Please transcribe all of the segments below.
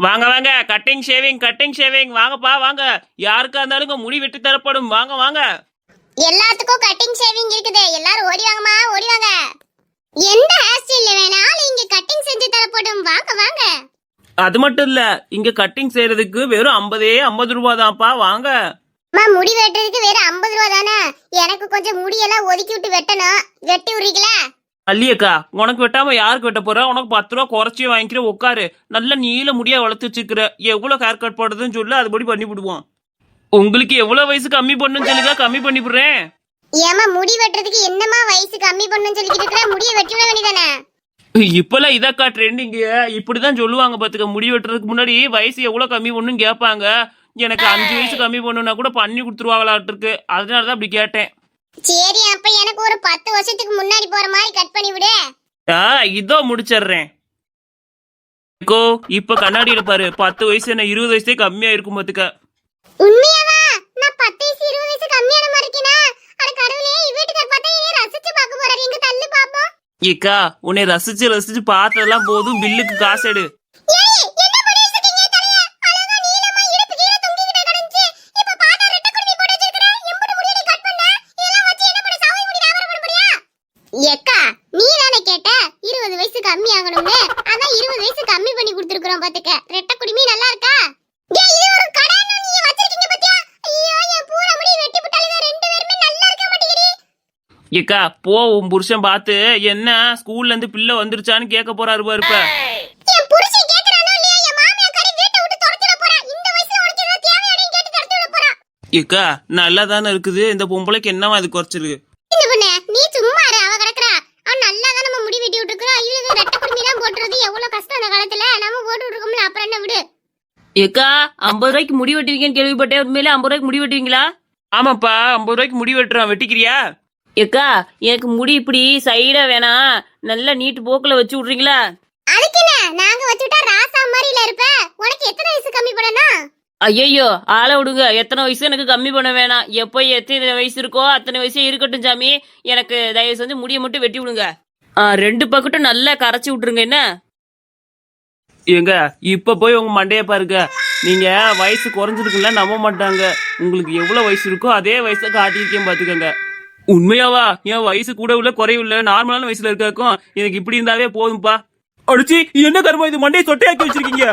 வாங்க வாங்க, cutting shaving வாங்கப்பா வாங்க. யாருக்கா இருந்தாலும் முடி வெட்டி தரப்படும். வாங்க வாங்க. எல்லாத்துக்கும் கட்டிங் ஷேவிங் இருக்குது. எல்லாரும் ஓடி வாங்கம்மா, ஓடி வாங்க. எந்த ஹேர் ஸ்டைல் வேணாலும் இங்க கட்டிங் செஞ்சு தரப்படும். வாங்க வாங்க. அது மட்டும் இல்ல, இங்க கட்டிங் செய்யறதுக்கு வெறும் 50 ரூபாய் தான்ப்பா. வாங்க. அம்மா, முடி வெட்டுறதுக்கு வேற 50 ரூபா தானே? எனக்கு கொஞ்சம் முடியெல்லாம் ஒதுக்கி விட்டு வெட்டணும். வெட்டி விடுறீங்களா? அல்லியக்கா, உனக்கு வெட்டாம யாருக்கு வெட்ட போற? உனக்கு 10 ரூபா குறைச்சி வாங்கிக்கிற. உட்காரு. நல்ல நீல முடியா வளர்த்து வச்சுக்கிற. எவ்வளவு ஹேர் கட் போடுறதுன்னு சொல்லு, அதுபடி பண்ணி விடுவோம். உங்களுக்கு எவ்வளவு வயசு கம்மி பண்ணுன்னு சொல்லுங்க, கம்மி பண்ணி விடுறேன். ஏமா, முடி வெட்டுறதுக்கு என்னமா வயசு கம்மி பண்ணணும்னு சொல்லிக்கிட்டு இருக்கிற? முடிய வெட்டி விட வேண்டியதானே? இப்பெல்லாம் இதக்கா ட்ரெண்டிங். இப்படிதான் சொல்லுவாங்க பாத்துக்க. முடி வெட்டுறதுக்கு முன்னாடி வயசு எவ்வளவு கம்மி பண்ணுன்னு கேட்பாங்க. எனக்கு 5 வயசு கம்மி பண்ணுனா கூட பண்ணி கொடுத்துருவாங்களாட்டு இருக்கு. அதனாலதான் அப்படி கேட்டேன். சரி, அப்ப எனக்கு ஒரு 10 வருஷத்துக்கு முன்னாடி போற மாதிரி கட் பண்ணி விடு. இதோ முடிச்சிடுறேன். இப்ப கண்ணாடியில பாரு. 10 வயசு என்ன 20 வயசே கம்மியா இருக்கும் பாத்துக்க. உண்மையாவா? நான் 10 வயசு 20 வயசு கம்மியான மாதிரி இருக்கேனா? அட கடவுளே, வீட்டுக்கார பார்த்தா என்னைய ரசிச்சு பார்க்க போறாரு. எங்க தள்ளு பாப்போம். ஏக்கா, உன்னை ரசிச்சு ரசிச்சு பார்த்ததெல்லாம் போதும். பில்லுக்கு காசு எடு. ஏக்கா, நீ தானே கேட்ட 20 வயசு கம்மி ஆகணும்னு? அதான் 20 வயசு கம்மி பண்ணி கொடுத்துருக்கோம் பாத்துக்க. ரெட்டை குடிமி நல்லா இருக்கா? ஏய், இது ஒரு கடைன்னு நீங்க வச்சிருக்கீங்க பாத்தியா? ஐயோ, என் பூரா முடி வெட்டி போட்டாலே ரெண்டு பேருமே நல்லா இருக்க மாட்டேங்குது. ஏக்கா, போ. உன் புருஷன் பார்த்து என்ன ஸ்கூல்ல இருந்து பிள்ளை வந்துருச்சான்னு கேட்க போறாரு பாருப்ப. என் புருஷன் கேக்குறானோ இல்லையா, என் மாமியாக்காரி வீட்டை விட்டு துரத்திட போறா. இந்த வயசுல உனக்கு ஏதாவது தேவையானு கேட்டு துரத்தி விட போறா. ஏக்கா, நல்லா தானே இருக்குது. இந்த பொம்பளைக்கு என்னவா அது குறைச்சிருக்கு? இந்த பொண்ணு, நீ சும்மா இரு. அவ கிடக்குறா. அவன் நல்லா தான் நம்ம முடி வெட்டி விட்டுருக்கோம். ஐயோ, ரெட்டை குடிமி எல்லாம் போட்டுறது எவ்வளவு கஷ்டம் அந்த காலத்துல. நம்ம போட்டு விட்டுருக்கோம்ல, அப்புறம் என்ன விடு. ஏக்கா, 50 ரூபாய்க்கு முடி வெட்டுவீங்கன்னு கேள்விப்பட்டேன். உண்மையிலே 50 ரூபாய்க்கு முடி வெட்டுவீங்களா? ஆமாப்பா, 50 ரூபாய்க்கு முடி வெட்டுறான். வெட்டிக்கிறியா? ஏக்கா, எனக்கு முடி இப்படி சைடா வேணாம், நல்லா நீட்டு போக்குல வச்சு விடுறீங்களா? அதுக்கு என்ன, நாங்க வச்சுட்டா ராசா மாதிரில இருப்ப. உனக்கு எத்தனை வயசு கம்மி பண்ணணும்? ஐயோ, ஆளை விடுங்க. எத்தனை வயசு எனக்கு கம்மி பண்ண வேணாம். எப்போ எத்தனை வயசு இருக்கோ அத்தனை வயசே இருக்கட்டும் சாமி. எனக்கு தயவு செஞ்சு முடியை மட்டும் வெட்டி விடுங்க. 2 பக்கட்டும் நல்லா கரைச்சி விட்டுருங்க. என்ன ஏங்க, இப்ப போய் உங்க மண்டைய பாருங்க. நீங்க வயசு குறைஞ்சிருக்குல்ல, நம்ப மாட்டாங்க. உங்களுக்கு எவ்வளவு வயசு இருக்கோ அதே வயசை காட்டியிருக்கேன் பாத்துக்கங்க. உண்மையாவா? என் வயசு கூட உள்ள குறையுள்ள நார்மலான வயசுல இருக்காக்கும். எனக்கு இப்படி இருந்தாவே போதும்பா. அடிச்சு என்ன கருமா இது, மண்டையை சொட்டையாக்கி வச்சிருக்கீங்க.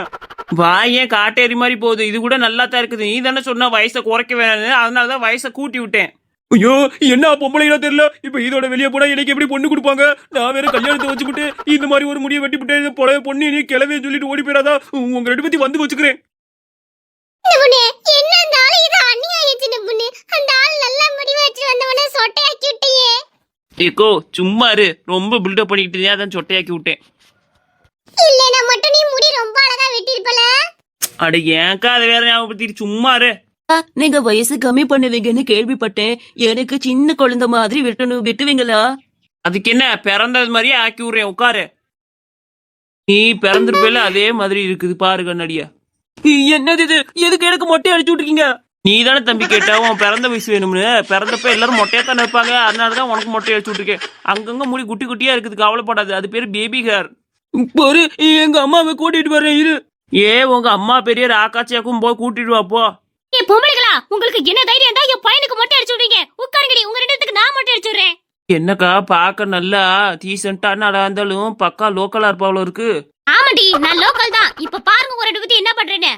வா, ஏன் காட்டேரி மாதிரி போகுது. இது கூட நல்லா தான் இருக்குது. நீ தானே சொன்ன வயசை குறைக்க வேணாம்னு. அதனாலதான் வயசை கூட்டி விட்டேன். ஐயோ, என்ன பொம்பளைங்களா தெரியல. இப்ப இதோட வெளியே போனா எனக்கு எப்படி பொண்ணு கொடுப்பாங்க? நான் வேற கல்யாணத்தை வச்சுக்கிட்டு இந்த மாதிரி ஒரு முடியை வெட்டி விட்டு பொழைய பொண்ணு நீ கிளவே சொல்லிட்டு ஓடி போயிடாதா? உங்க 2 பத்தி வந்து வச்சுக்கிறேன். இந்த பொண்ணு, என்ன அந்த ஆளு இது அநியாயம். சின்ன பொண்ணு, அந்த ஆள் நல்லா முடி வெட்டி வந்தவன சொட்டையாக்கி விட்டியே. ஏக்கோ, சும்மா இரு. ரொம்ப பில்டப் பண்ணிக்கிட்டு அதான் சொட்டையாக்கி விட்டேன். இல்லனா மட்டும் நீ முடி ரொம்ப அழகா வெட்டிருப்பல. அட ஏன்க்கா அதை வேற ஞாபகப்படுத்திட்டு சும்மா இரு. நீங்க வயசு கம்மி பண்ணுவீங்கன்னு கேள்விப்பட்டேன். எனக்கு சின்ன குழந்தை மாதிரி வெட்டுவீங்களா? அதுக்கு என்ன, பிறந்தது மாதிரியே ஆக்கி விடுறேன். உட்காரு. நீ பிறந்திருப்பேல அதே மாதிரி இருக்குது பாரு கண்ணாடியா. என்னது இது? எதுக்கு எனக்கு மொட்டை அடிச்சு விட்டுருக்கீங்க? நீ தானே தம்பி கேட்ட உன் பிறந்த வயசு வேணும்னு. பிறந்தப்ப எல்லாரும் மொட்டையா தானே இருப்பாங்க. அதனாலதான் உனக்கு மொட்டை அடிச்சு விட்டுருக்கேன். அங்கங்க முடி குட்டி குட்டியா இருக்குது, கவலைப்படாது. அது பேரு பேபி ஹேர். பாரு, எங்க அம்மாவை கூட்டிட்டு வரேன் இரு. உங்க அம்மா பெரிய ராக்காச்சியாக்கும் போய் கூட்டிட்டு வாப்போ. ஏய் பொம்பளைகளா, உங்களுக்கு என்ன தைரியம் தான் என் பையனுக்கு மொட்டை அடிச்சு விடுறீங்க? உட்காருங்கடி, உங்க 2 பேத்துக்கு நான் மொட்டை அடிச்சு விடுறேன். என்னக்கா, பாக்க நல்லா டீசென்டா நல்லா இருந்தாலும் பக்கா லோக்கலா இருப்பாவளோ இருக்கு. ஆமாடி, நான் லோக்கல் தான். இப்ப பாருங்க ஒரு 2 பேத்து என்ன பண்றேன்னு.